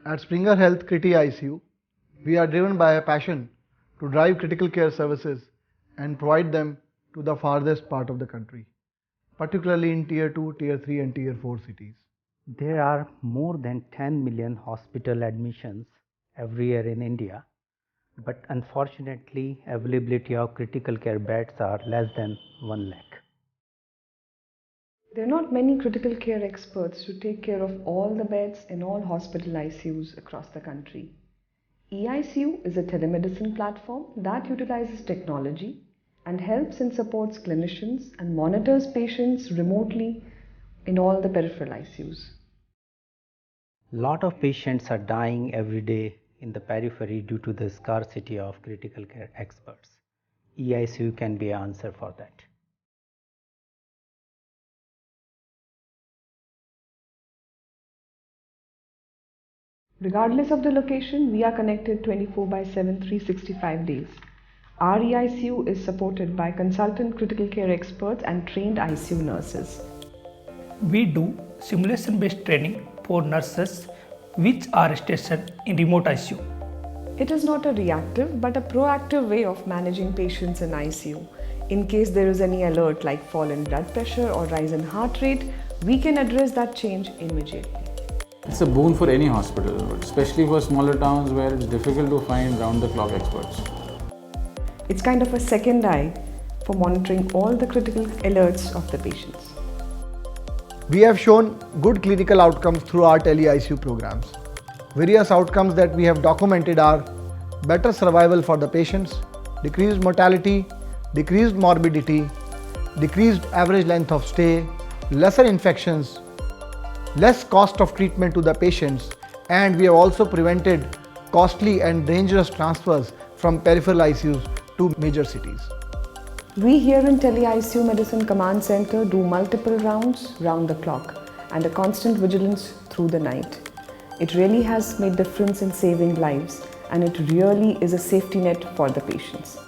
At Springer Health Criti ICU, we are driven by a passion to drive critical care services and provide them to the farthest part of the country, particularly in Tier 2, Tier 3 and Tier 4 cities. There are more than 10 million hospital admissions every year in India, but unfortunately availability of critical care beds are less than 1 lakh. There are not many critical care experts to take care of all the beds in all hospital ICUs across the country. eICU is a telemedicine platform that utilizes technology and helps and supports clinicians and monitors patients remotely in all the peripheral ICUs. Lot of patients are dying every day in the periphery due to the scarcity of critical care experts. eICU can be an answer for that. Regardless of the location, we are connected 24 by 7, 365 days. Our eICU is supported by consultant critical care experts and trained ICU nurses. We do simulation-based training for nurses which are stationed in remote ICU. It is not a reactive but a proactive way of managing patients in ICU. In case there is any alert like fall in blood pressure or rise in heart rate, we can address that change immediately. It's a boon for any hospital, especially for smaller towns where it's difficult to find round-the-clock experts. It's kind of a second eye for monitoring all the critical alerts of the patients. We have shown good clinical outcomes through our tele-ICU programs. Various outcomes that we have documented are better survival for the patients, decreased mortality, decreased morbidity, decreased average length of stay, lesser infections, less cost of treatment to the patients, and we have also prevented costly and dangerous transfers from peripheral ICUs to major cities. We here in Tele-ICU Medicine Command Center do multiple rounds round the clock and a constant vigilance through the night. It really has made difference in saving lives, and it really is a safety net for the patients.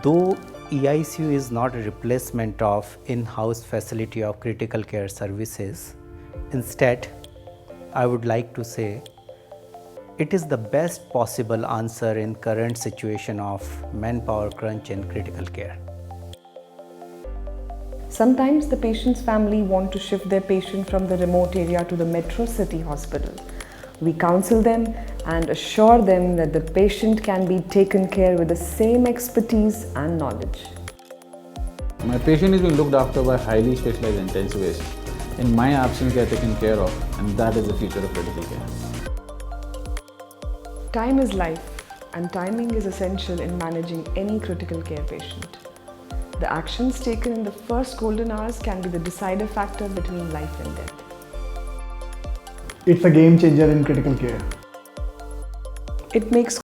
Though eICU is not a replacement of in-house facility of critical care services, instead, I would like to say it is the best possible answer in current situation of manpower crunch in critical care. Sometimes the patient's family want to shift their patient from the remote area to the metro city hospital. We counsel them and assure them that the patient can be taken care with the same expertise and knowledge. My patient is being looked after by highly specialized intensivists. In my absence, they are taken care of, and that is the future of critical care. Time is life, and timing is essential in managing any critical care patient. The actions taken in the first golden hours can be the decider factor between life and death. It's a game changer in critical care. It makes